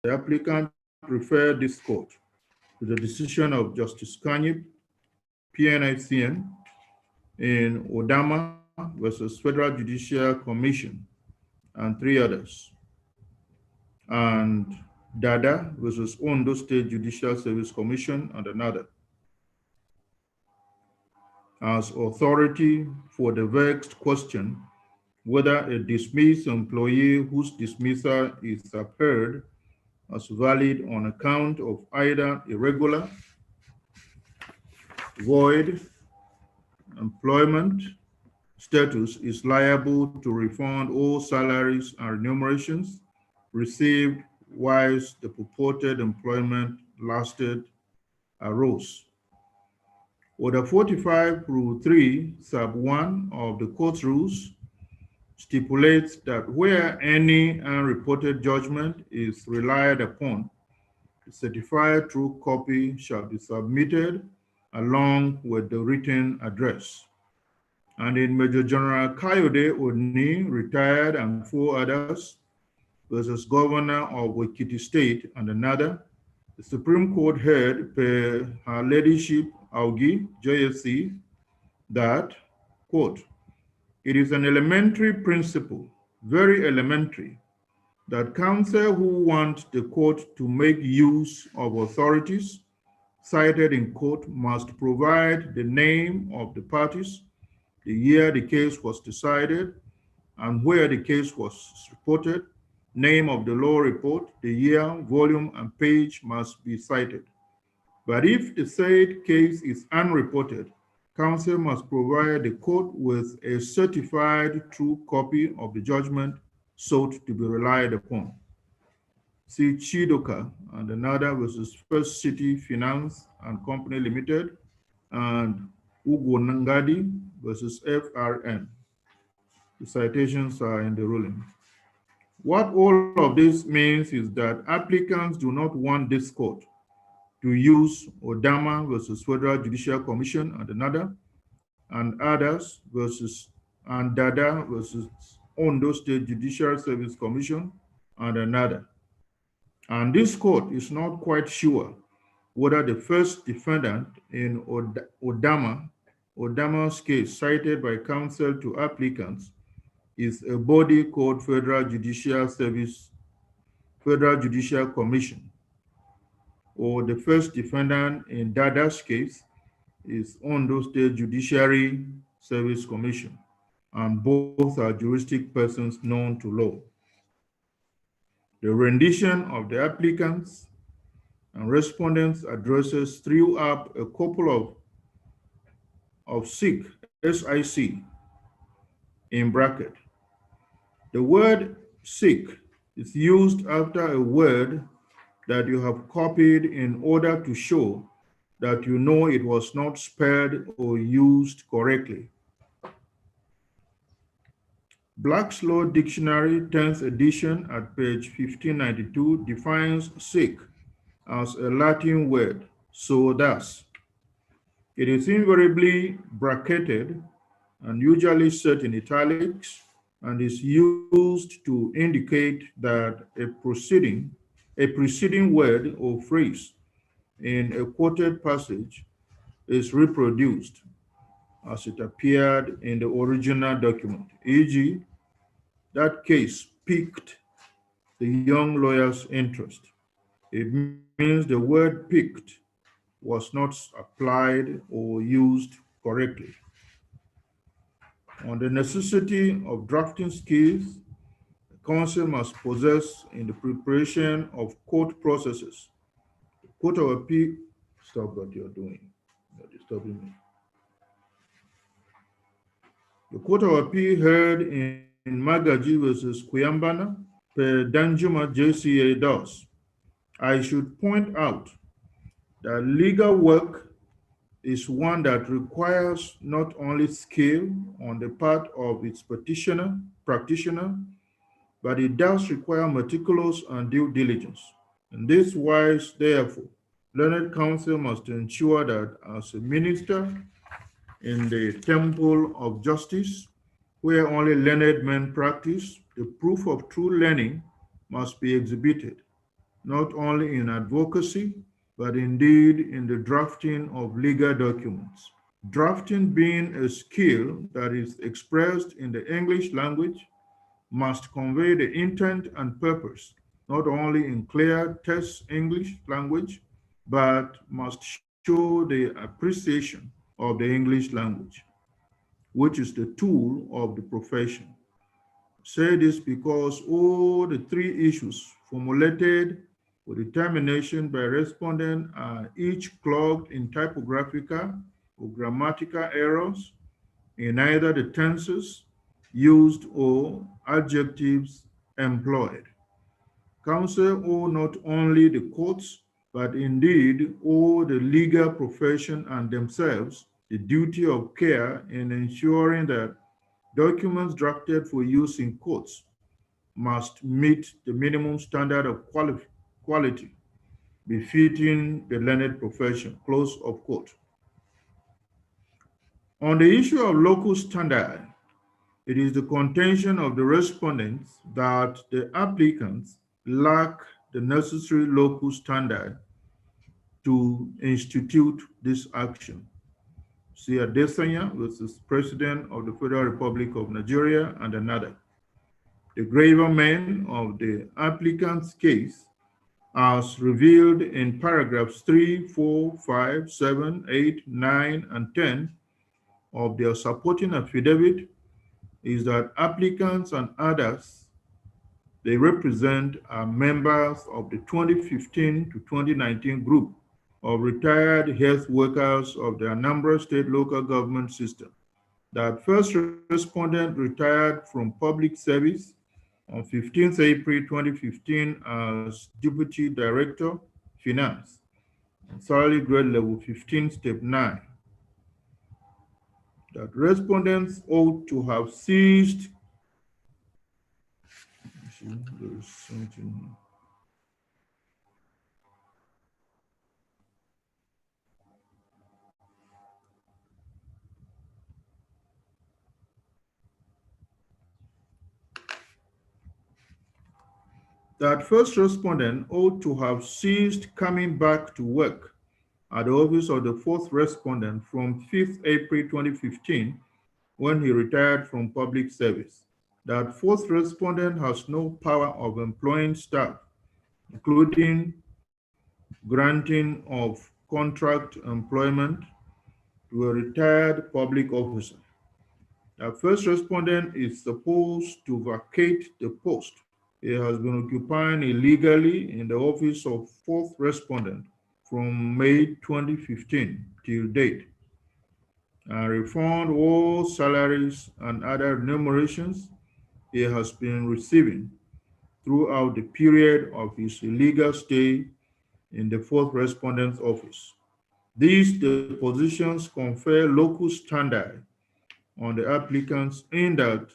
the applicant referred this court to the decision of Justice Kanyip, PNICN, in Odama versus Federal Judicial Commission and three others, and Dada versus Ondo State Judicial Service Commission and another, as authority for the vexed question whether a dismissed employee whose dismissal is upheld as valid on account of either irregular, void employment status is liable to refund all salaries and remunerations received whilst the purported employment lasted arose. Order 45, Rule 3, Sub 1 of the Court Rules stipulates that where any unreported judgment is relied upon, a certified true copy shall be submitted along with the written address. And in Major General Kayode Oni, retired, and four others, versus Governor of Ekiti State and another, the Supreme Court heard per Her Ladyship Augie, JSC, that, quote, it is an elementary principle, very elementary, that counsel who want the court to make use of authorities cited in court must provide the name of the parties, the year the case was decided, and where the case was reported, name of the law report, the year, volume, and page must be cited. But if the said case is unreported, counsel must provide the court with a certified true copy of the judgment sought to be relied upon. See Chidoka and another versus First City Finance and Company Limited and Ugo Nangadi versus FRN. The citations are in the ruling. What all of this means is that applicants do not want this court to use Odama versus Federal Judicial Commission and another, and others versus, and Dada versus Ondo State Judicial Service Commission and another. And this court is not quite sure whether the first defendant in Odama's case cited by counsel to applicants is a body called Federal Judicial Commission, or the first defendant in Dada's case is Ondo State Judiciary Service Commission, and both are juristic persons known to law. The rendition of the applicants and respondents' addresses threw up a couple of SIC, SIC, in bracket. The word SIC is used after a word that you have copied in order to show that you know it was not spelled or used correctly. Black's Law Dictionary, 10th edition at page 1592 defines SIC as a Latin word, so thus. It is invariably bracketed and usually set in italics and is used to indicate that a preceding word or phrase in a quoted passage is reproduced as it appeared in the original document. E.g., that case piqued the young lawyer's interest. It means the word piqued was not applied or used correctly. On the necessity of drafting skills, the counsel must possess in the preparation of court processes. The Court of Appeal, stop what you're doing, you're disturbing me. The Court of Appeal heard in Magaji versus Kuyambana, per Danjuma JCA does. I should point out that legal work is one that requires not only skill on the part of its practitioner, but it does require meticulous and due diligence. In this wise, therefore, learned counsel must ensure that as a minister in the temple of justice, where only learned men practice, the proof of true learning must be exhibited, not only in advocacy, but indeed in the drafting of legal documents. Drafting being a skill that is expressed in the English language must convey the intent and purpose, not only in clear text English language, but must show the appreciation of the English language, which is the tool of the profession. Say this because all the three issues formulated for determination by respondent are each clogged in typographical or grammatical errors in either the tenses used or adjectives employed. Counsel owe not only the courts, but indeed all the legal profession and themselves the duty of care in ensuring that documents drafted for use in courts must meet the minimum standard of quality befitting the learned profession, close of quote. On the issue of local standard, it is the contention of the respondents that the applicants lack the necessary local standard to institute this action. See Adesanya versus President of the Federal Republic of Nigeria and another. The gravamen of the applicant's case as revealed in paragraphs 3, 4, 5, 7, 8, 9, and 10 of their supporting affidavit is that applicants and others they represent are members of the 2015 to 2019 group of retired health workers of the Anambra State local government system. That first respondent retired from public service on 15th April 2015 as Deputy Director, Finance, salary grade level 15, step 9. That respondents ought to have ceased. There is something. That first respondent ought to have ceased coming back to work at the office of the fourth respondent from 5th April 2015 when he retired from public service. That fourth respondent has no power of employing staff, including granting of contract employment to a retired public officer. The first respondent is supposed to vacate the post he has been occupying illegally in the office of fourth respondent from May 2015 till date, and refund all salaries and other remunerations he has been receiving throughout the period of his illegal stay in the fourth respondent's office. These depositions confer local standard on the applicants in that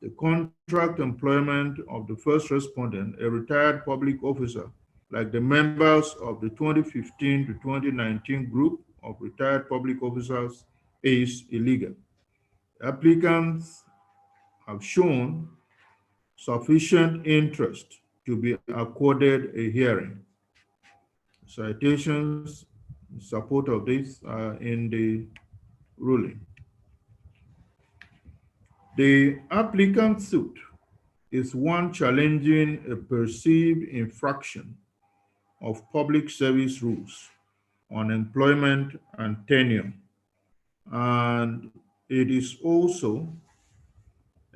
the contract employment of the first respondent, a retired public officer, like the members of the 2015 to 2019 group of retired public officers, is illegal. Applicants have shown sufficient interest to be accorded a hearing. Citations in support of this are in the ruling. The applicant suit is one challenging a perceived infraction of public service rules on employment and tenure. And it is also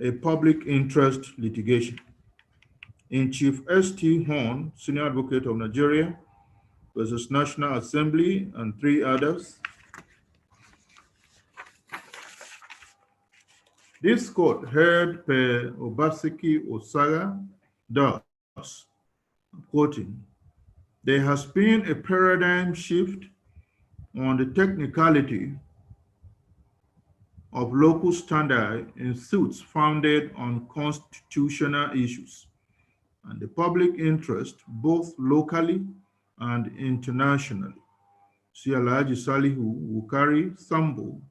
a public interest litigation. In Chief S.T. Horn, Senior Advocate of Nigeria versus National Assembly and three others, this court heard per Obaseki Osaga thus, quoting, there has been a paradigm shift on the technicality of local standard in suits founded on constitutional issues and the public interest both locally and internationally. See Alhaji Salihu Wukari Sambo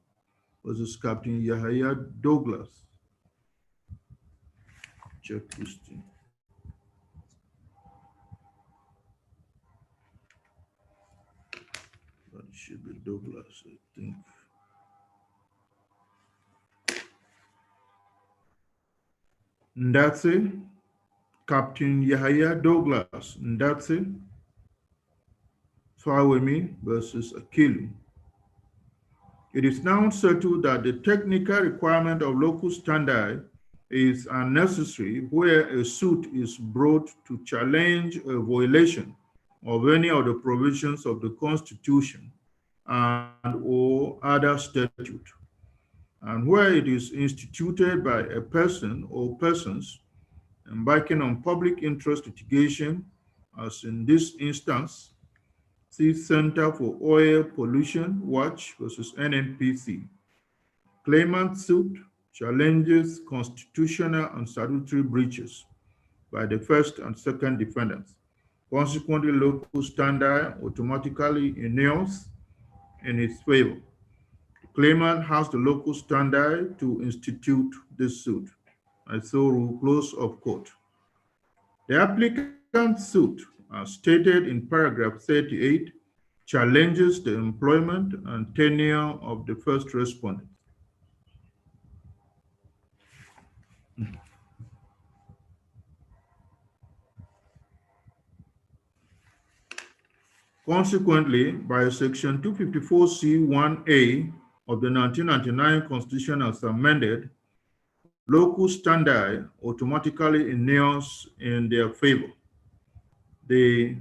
versus Captain Yahya Douglas. Check this thing. should be Douglas, I think. Ndatse, Captain Yahya Douglas Ndatse, Fawemi versus Akilu. It is now settled that the technical requirement of locus standi is unnecessary where a suit is brought to challenge a violation of any of the provisions of the Constitution and or other statute, and where it is instituted by a person or persons embarking on public interest litigation, as in this instance, see Center for Oil Pollution Watch versus NNPC. Claimant suit challenges constitutional and statutory breaches by the first and second defendants. Consequently, locus standi automatically inures in its favor. The claimant has the locus standi to institute this suit. I so rule close of court. The applicant's suit, as stated in paragraph 38, challenges the employment and tenure of the first respondent. Consequently, by Section 254C1A of the 1999 Constitution as amended, locus standi automatically inures in their favor. The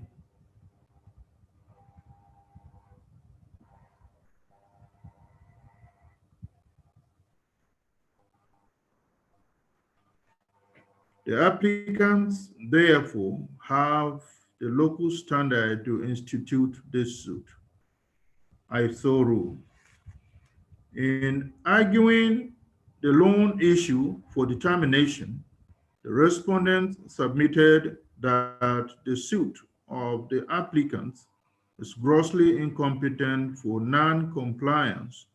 applicants, therefore, have the locus standi to institute this suit. I so rule. In arguing the loan issue for determination, the respondent submitted that the suit of the applicants is grossly incompetent for non-compliance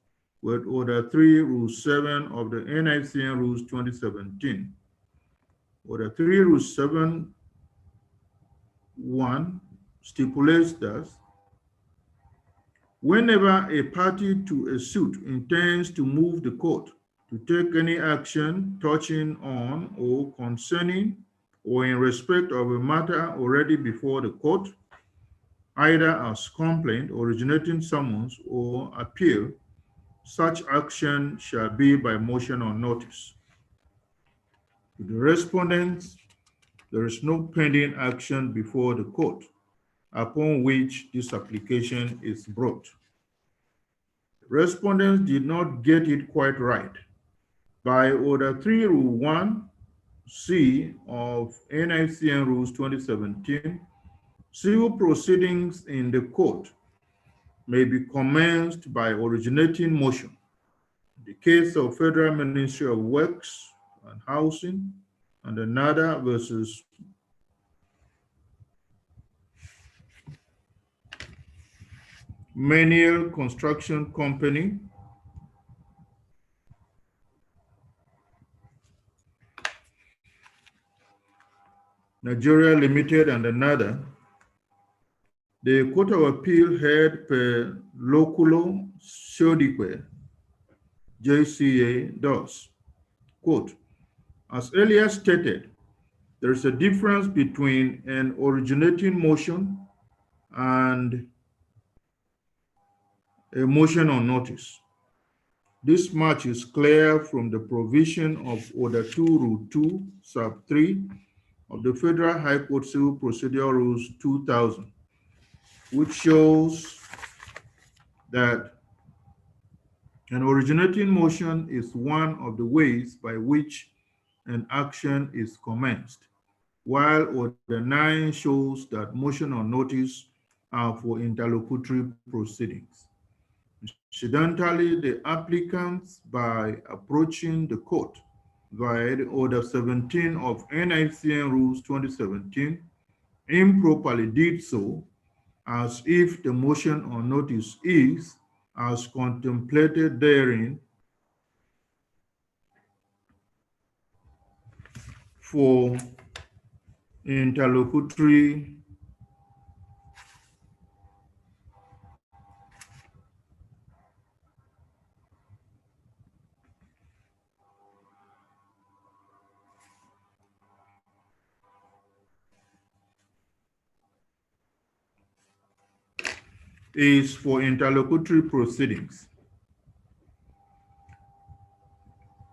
with Order 3, Rule 7 of the NICN Rules 2017. Order 3, Rule 7, 1 stipulates that whenever a party to a suit intends to move the court to take any action touching on or concerning or in respect of a matter already before the court, either as complaint, originating summons, or appeal, such action shall be by motion or notice. To the respondents, there is no pending action before the court upon which this application is brought. Respondents did not get it quite right. By Order 3, Rule 1C of NICN Rules 2017, civil proceedings in the court may be commenced by originating motion. In the case of Federal Ministry of Works and Housing and another versus Menial Construction Company, Nigeria Limited, and another, the Court of Appeal heard per loculo sciodique, JCA does, quote, as earlier stated, there is a difference between an originating motion and a motion on notice. This much is clear from the provision of Order 2, Rule 2, Sub 3 of the Federal High Court Civil Procedure Rules 2000, which shows that an originating motion is one of the ways by which an action is commenced, while Order 9 shows that motion on notice are for interlocutory proceedings. Incidentally, the applicants, by approaching the court via the Order 17 of NICN Rules 2017, improperly did so as if the motion on notice is, as contemplated therein, for interlocutory is for interlocutory proceedings.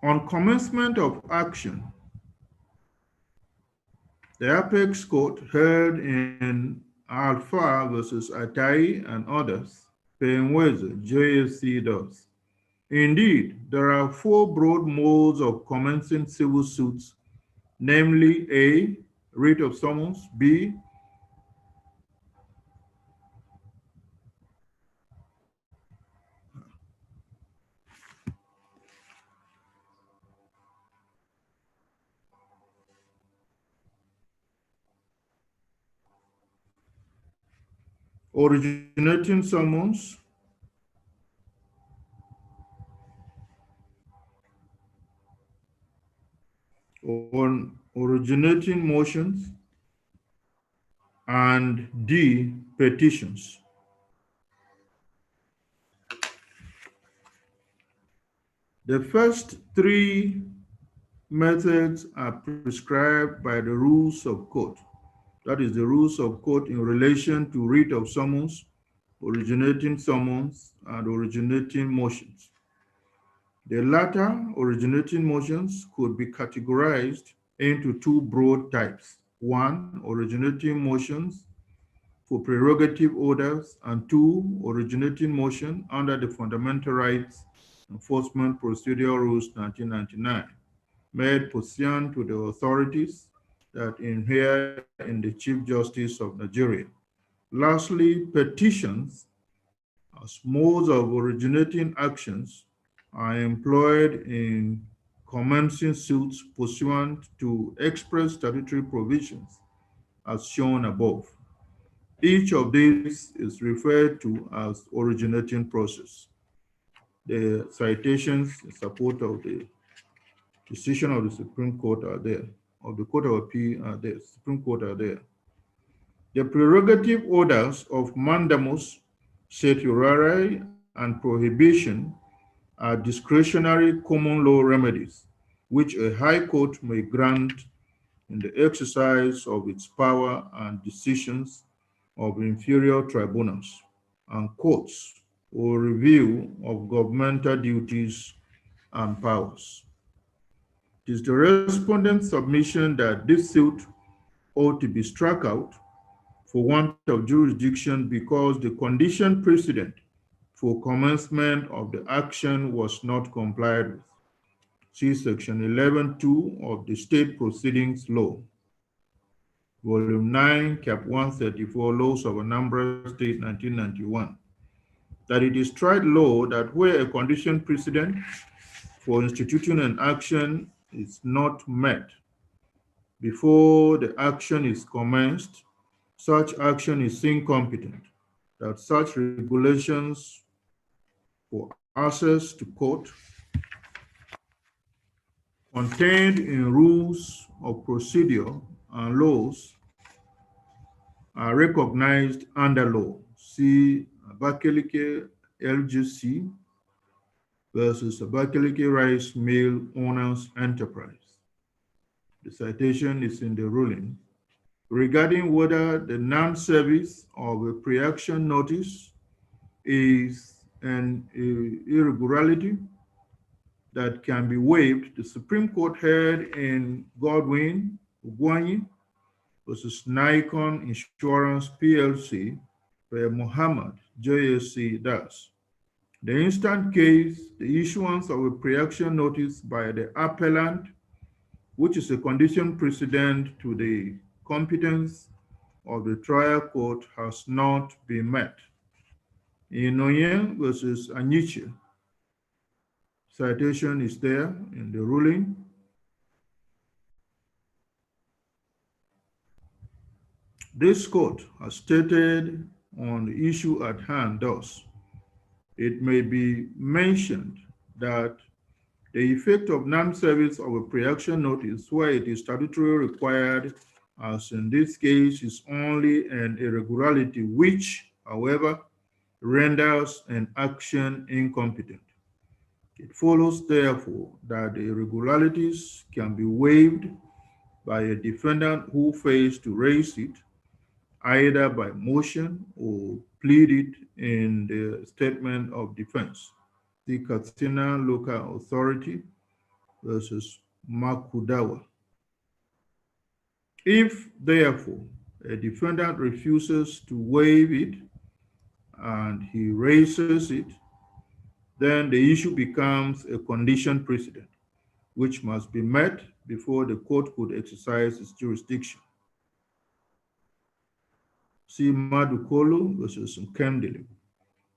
On commencement of action, the apex court heard in Alpha versus Atai and others, Penweze, JSC does. Indeed, there are four broad modes of commencing civil suits, namely A, writ of summons, B, originating summons, on originating motions, and D, petitions. The first three methods are prescribed by the rules of court. That is the rules of court in relation to writ of summons, originating summons, and originating motions. The latter, originating motions, could be categorized into two broad types. One, originating motions for prerogative orders, and two, originating motion under the Fundamental Rights Enforcement Procedural Rules 1999, made pursuant to the authorities that inhere in the Chief Justice of Nigeria. Lastly, petitions as modes of originating actions are employed in commencing suits pursuant to express statutory provisions as shown above. Each of these is referred to as originating process. The citations in support of the decision of the Supreme Court are there, of the Court of Appeal are there, Supreme Court are there. The prerogative orders of mandamus, certiorari, and prohibition are discretionary common law remedies, which a high court may grant in the exercise of its power and decisions of inferior tribunals and courts or review of governmental duties and powers. It is the respondent's submission that this suit ought to be struck out for want of jurisdiction because the condition precedent for commencement of the action was not complied with. See Section 11.2 of the State Proceedings Law, Volume 9, Cap 134, Laws of Anambra State, 1991, that it is tried law that where a condition precedent for instituting an action is not met before the action is commenced, such action is incompetent, that such regulations for access to court contained in rules of procedure and laws are recognized under law. See Abakaliki LGC versus Abakaliki Rice Mill Owners Enterprise. The citation is in the ruling. Regarding whether the non-service of a pre-action notice is an irregularity that can be waived, the Supreme Court heard in Godwin, Ugwanyi versus Nikon Insurance PLC, where Muhammad JSC does. The instant case, the issuance of a pre-action notice by the appellant, which is a condition precedent to the competence of the trial court, has not been met. In Oyen versus Aniche, citation is there in the ruling. This court has stated on the issue at hand thus: it may be mentioned that the effect of non-service of a pre-action notice where it is statutorily required, as in this case, is only an irregularity which, however, renders an action incompetent. It follows, therefore, that the irregularities can be waived by a defendant who fails to raise it either by motion or plead it in the statement of defense. The Katsina Local Authority versus Makudawa. If, therefore, a defendant refuses to waive it and he raises it, then the issue becomes a condition precedent, which must be met before the court could exercise its jurisdiction. See Madukolo versus Nkemdele.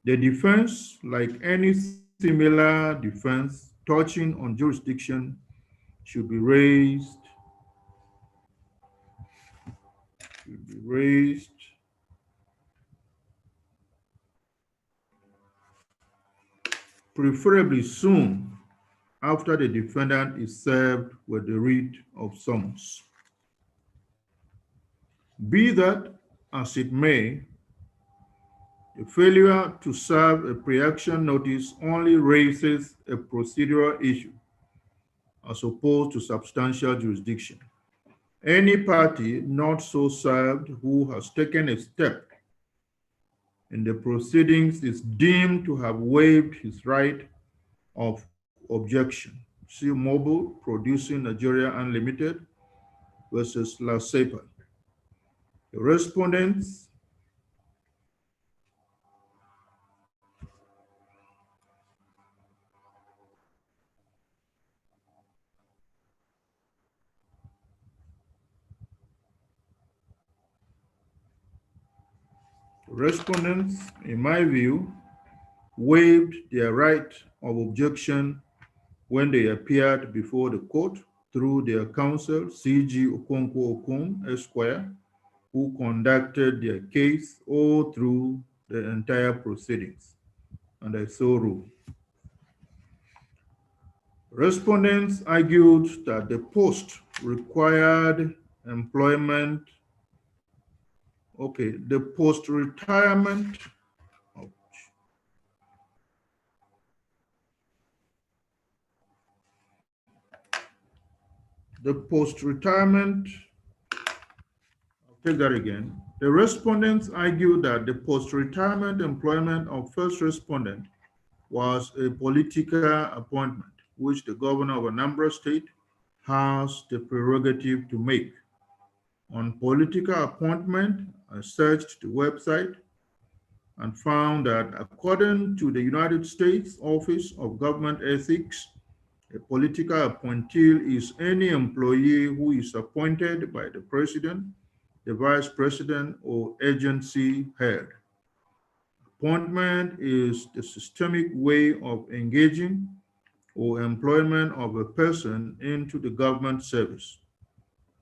The defense, like any similar defense touching on jurisdiction, should be raised preferably soon after the defendant is served with the writ of summons. Be that as it may, the failure to serve a pre-action notice only raises a procedural issue as opposed to substantial jurisdiction. Any party not so served who has taken a step in the proceedings is deemed to have waived his right of objection. See Mobile Producing Nigeria Unlimited versus La Cepa. The respondents, in my view, waived their right of objection when they appeared before the court through their counsel, C.G. Okonkwo Okon, Esquire, who conducted their case all through the entire proceedings. And I so rule. Respondents argued that the post required employment, the post-retirement, the post-retirement, I'll take that again. The respondents argued that the post-retirement employment of first respondent was a political appointment, which the governor of Anambra State has the prerogative to make. On political appointment, I searched the website and found that according to the United States Office of Government Ethics, a political appointee is any employee who is appointed by the president, the vice president, or agency head. Appointment is the systemic way of engaging or employment of a person into the government service.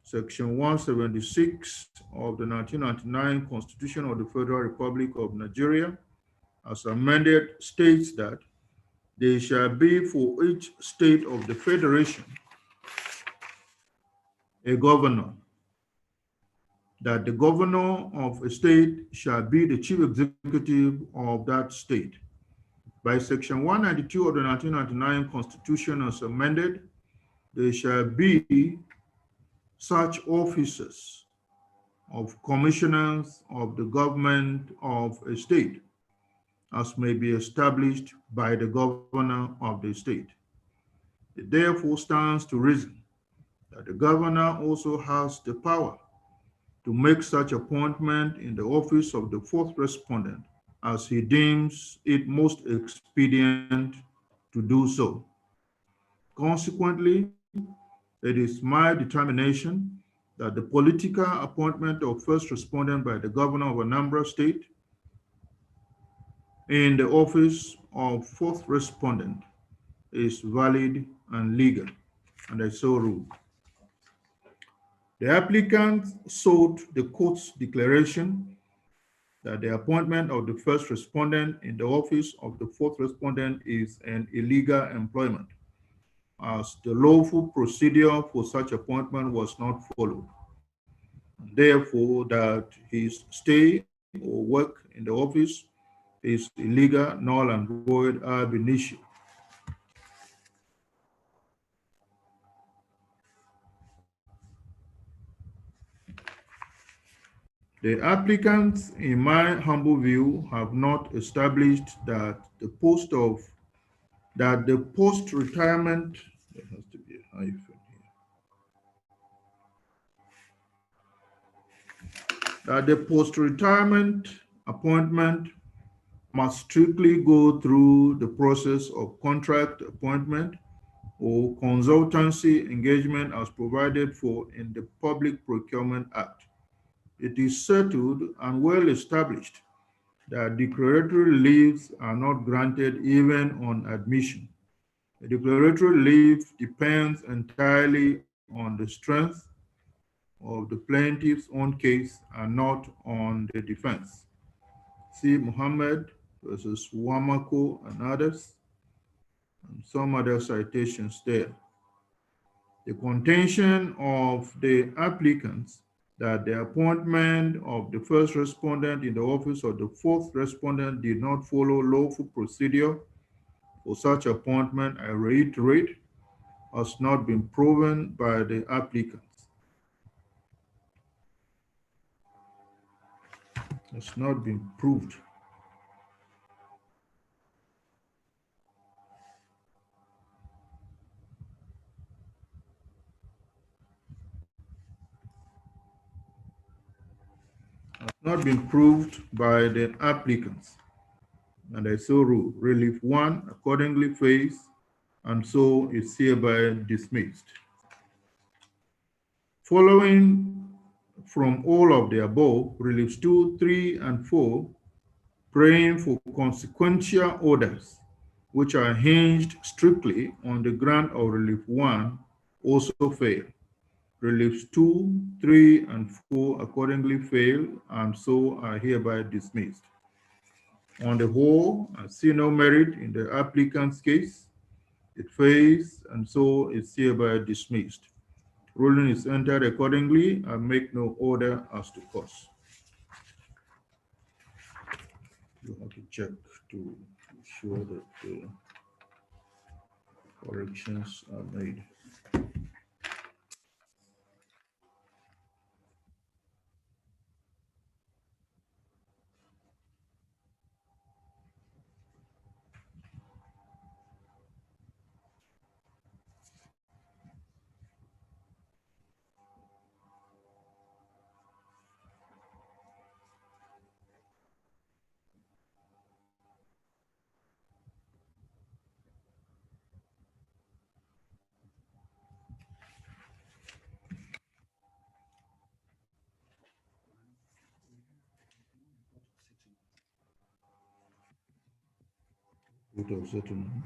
Section 176 of the 1999 Constitution of the Federal Republic of Nigeria, as amended, states that there shall be for each state of the Federation a governor, that the governor of a state shall be the chief executive of that state. By Section 192 of the 1999 Constitution as amended, there shall be such officers of commissioners of the government of a state as may be established by the governor of the state. It therefore stands to reason that the governor also has the power to make such appointment in the office of the fourth respondent as he deems it most expedient to do so. Consequently, it is my determination that the political appointment of first respondent by the governor of Anambra State in the office of fourth respondent is valid and legal, and I so rule. The applicant sought the court's declaration that the appointment of the first respondent in the office of the fourth respondent is an illegal employment, as the lawful procedure for such appointment was not followed. Therefore, that his stay or work in the office is illegal, null and void ab initio. The applicants, in my humble view, have not established that the post-retirement, there has to be a hyphen here, that the post-retirement appointment must strictly go through the process of contract appointment or consultancy engagement as provided for in the Public Procurement Act. It is settled and well established that declaratory leaves are not granted even on admission. A declaratory leave depends entirely on the strength of the plaintiff's own case and not on the defense. See Muhammad versus Wamako and others, and some other citations there. The contention of the applicants that the appointment of the first respondent in the office of the fourth respondent did not follow lawful procedure for such appointment, I reiterate, has not been proven by the applicants. It's not been proved. Has not been proved by the applicants. And I so rule. Relief 1 accordingly fails, and so is hereby dismissed. Following from all of the above, reliefs 2, 3, and 4, praying for consequential orders, which are hinged strictly on the grant of relief 1, also fail. Reliefs 2, 3, and 4 accordingly fail, and so are hereby dismissed. On the whole, I see no merit in the applicant's case. It fails, and so is hereby dismissed. Ruling is entered accordingly and make no order as to cause. You have to check to ensure that the corrections are made. Vote of settlement.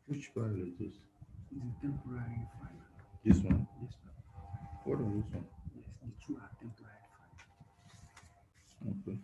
Which file is this? It's a temporary file. This one? Yes, sir. What on this one? Yes, the two are temporary files. Okay.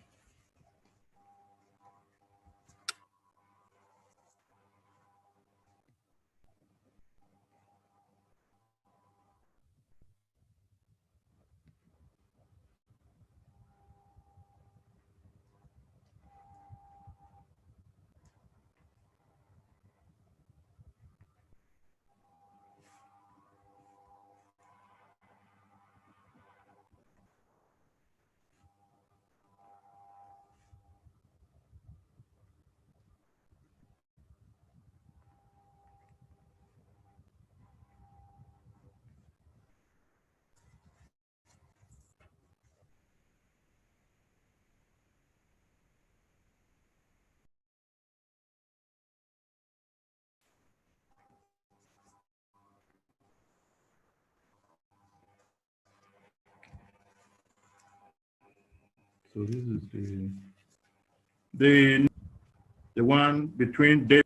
So this is the one between the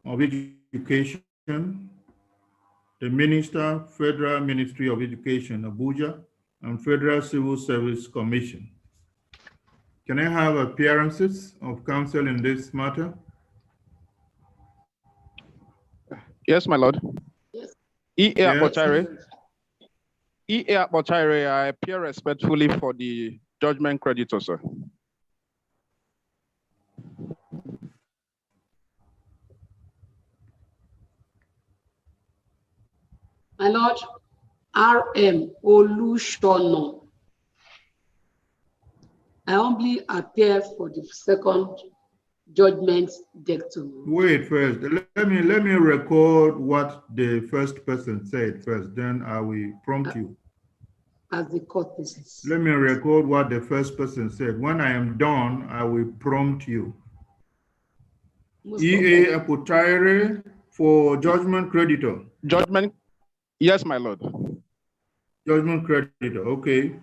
of Education, the Minister, Federal Ministry of Education, Abuja, and Federal Civil Service Commission. Can I have appearances of counsel in this matter? Yes, my lord. E.A. Yes. E.A. I appear respectfully for the judgment creditor, sir. My Lord, R.M. Olushono. I humbly appear for the second judgment debtor. Wait first. Let me record what the first person said first. Then I will prompt you. As the court pleases. Let me record what the first person said. When I am done, I will prompt you. EA Apotire for judgment creditor. Judgment, yes, my lord. Judgment creditor, okay.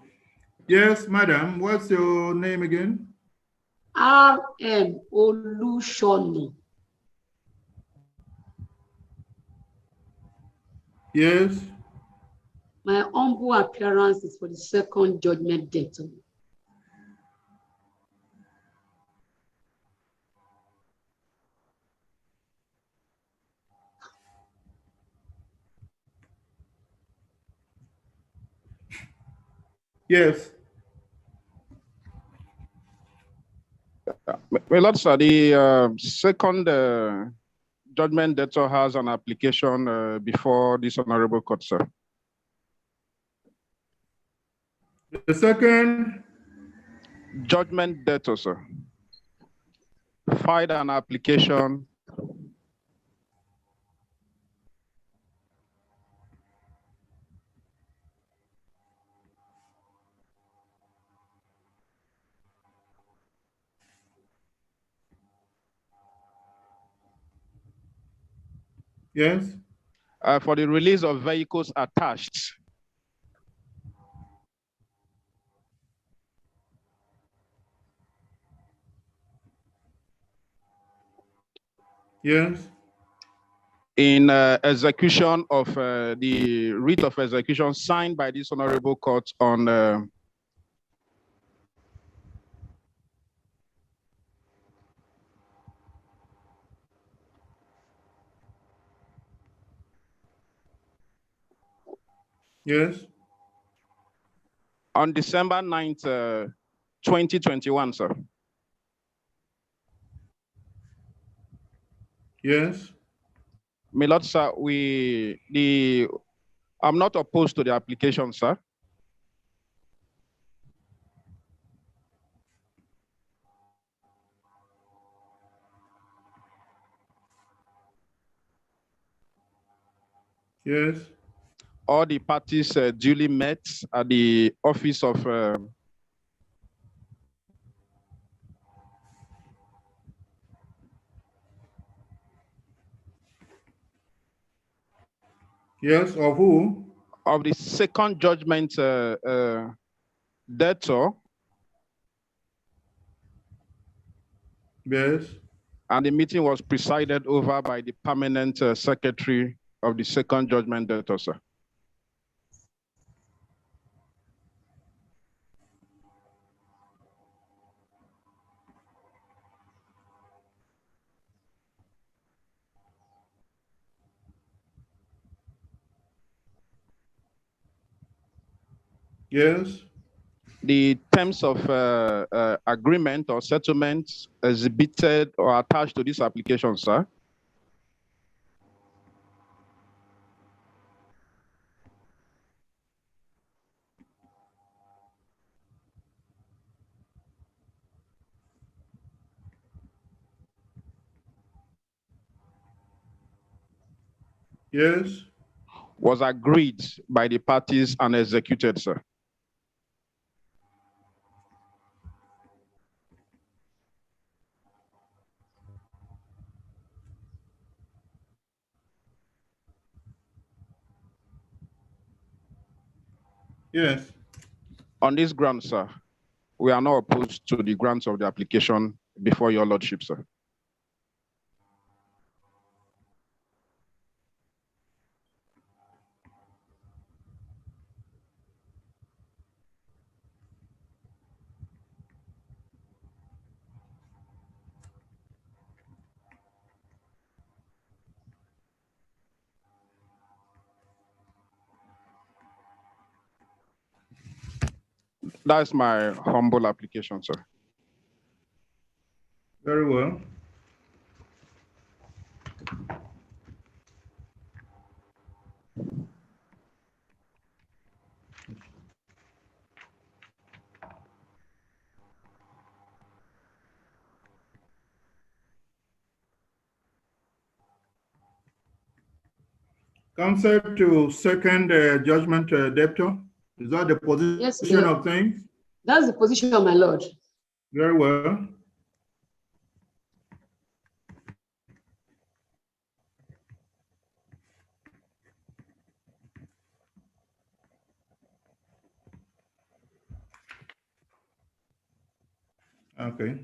Yes, madam, what's your name again? R.M. Olushono. Yes. My humble appearance is for the second judgment debtor. Yes. My lord, sir, the second judgment debtor has an application before this honorable court, sir. The second Judgment debtor, sir, filed an application. Yes. For the release of vehicles attached. Yes. In execution of the writ of execution signed by this honorable court on Yes. on December 9th, 2021, sir. Yes. My lord, sir, I'm not opposed to the application, sir. Yes. All the parties duly met at the office of Yes. Of who? of the second judgment debtor, Yes. and the meeting was presided over by the permanent secretary of the second judgment debtor, sir. Yes. The terms of agreement or settlement exhibited or attached to this application, sir. Yes. Was agreed by the parties and executed, sir. Yes. On this ground, sir, we are not opposed to the grant of the application before your lordship, sir. That's my humble application, sir. Very well. Counsel to second judgment debtor. Is that the position Yes, of things? that's the position of my lord. Very well. Okay.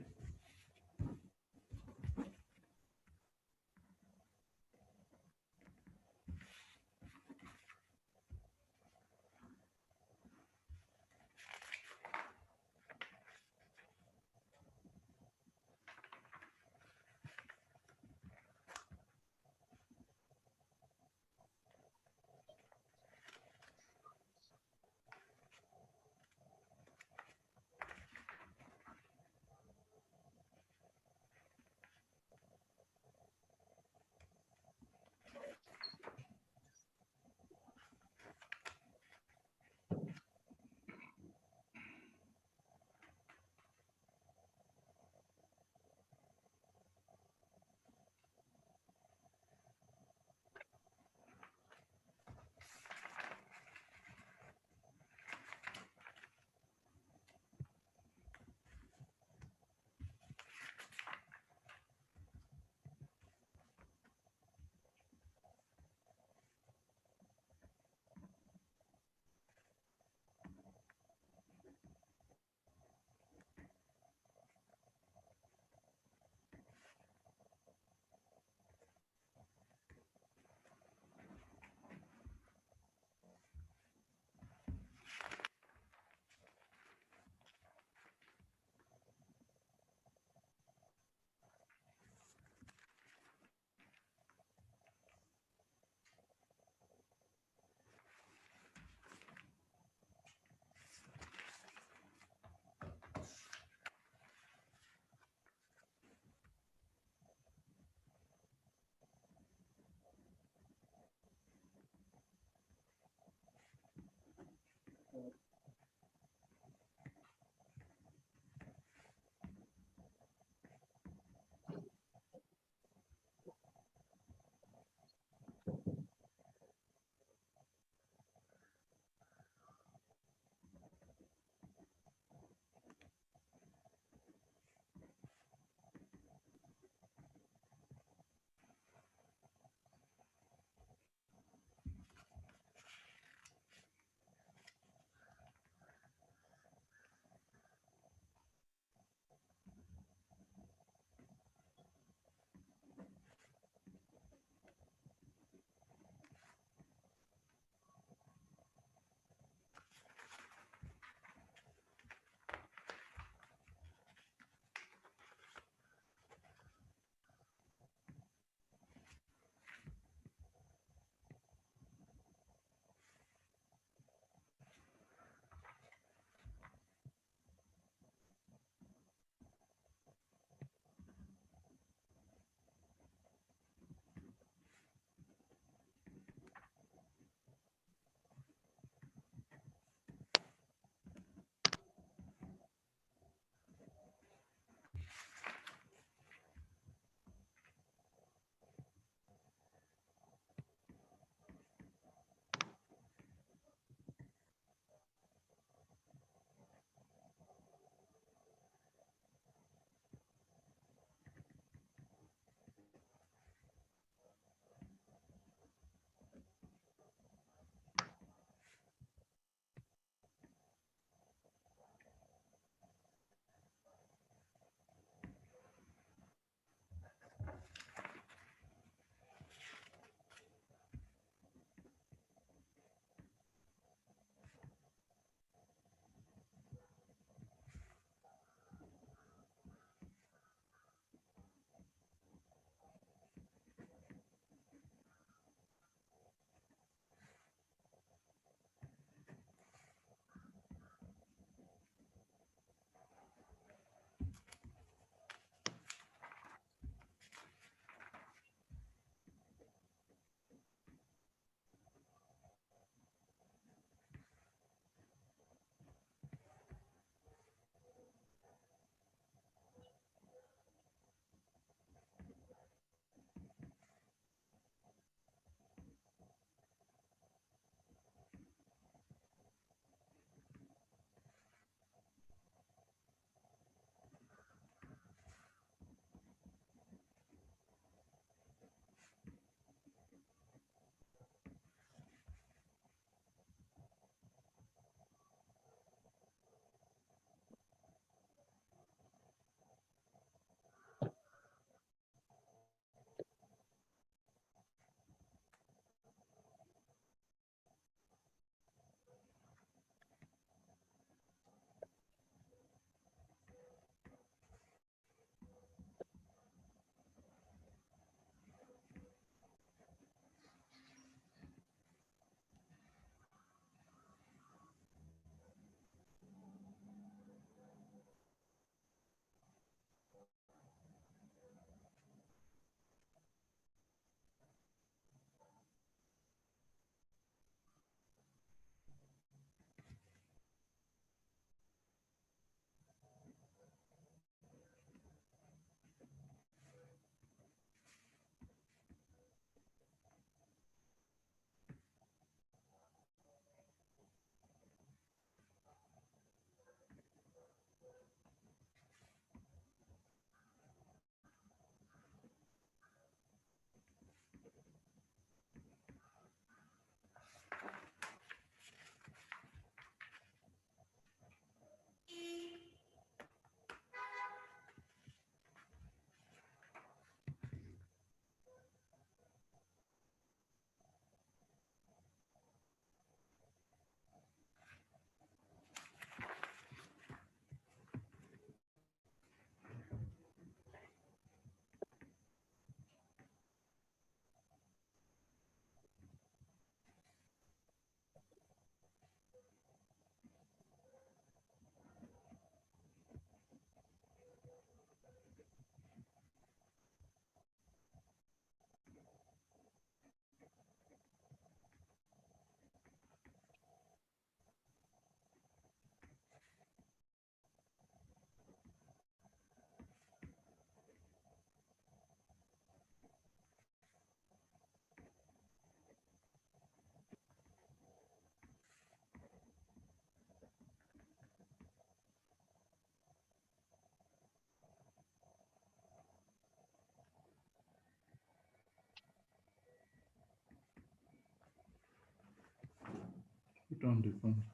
Return the funds.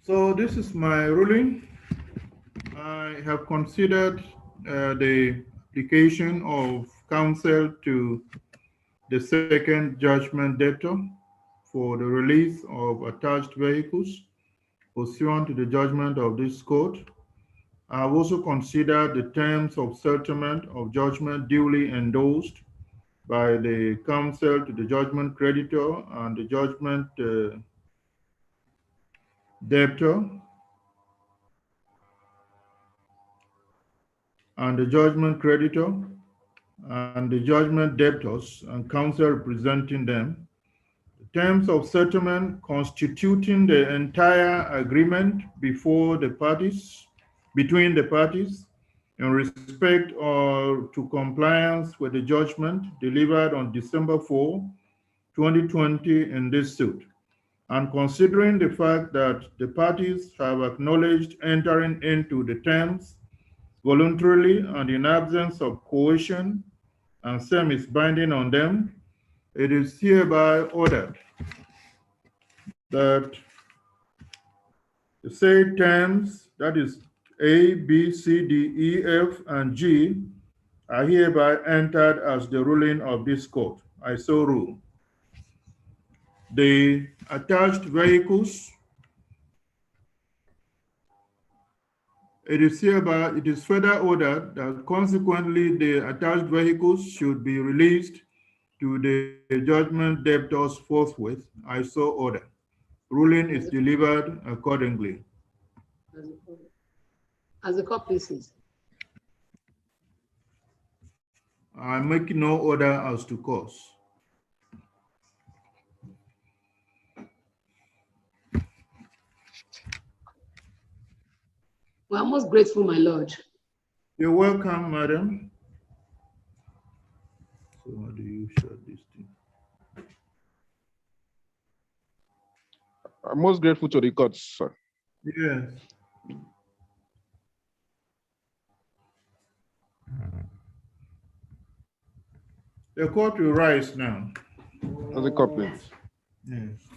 So this is my ruling. I have considered the application of counsel to the second judgment debtor for the release of attached vehicles pursuant to the judgment of this court. I have also considered the terms of settlement of judgment duly endorsed by the counsel to the judgment creditor and the judgment debtor, and the judgment creditor and the judgment debtors and counsel representing them. The terms of settlement constituting the entire agreement between the parties in respect or to compliance with the judgment delivered on December 4, 2020 in this suit. And considering the fact that the parties have acknowledged entering into the terms voluntarily and in absence of coercion, and same is binding on them, it is hereby ordered that the said terms, that is A, B, C, D, E, F, and G, are hereby entered as the ruling of this court. I so rule. The attached vehicles, it is further ordered that consequently the attached vehicles should be released to the judgment debtors forthwith. I so order. Ruling is delivered accordingly. As the court pleases. I make no order as to cause. We are most grateful, my lord. You're welcome, madam. So how do you shut this thing? I'm most grateful to the court, sir. Yes. The court will rise now. As a court, please. Yes.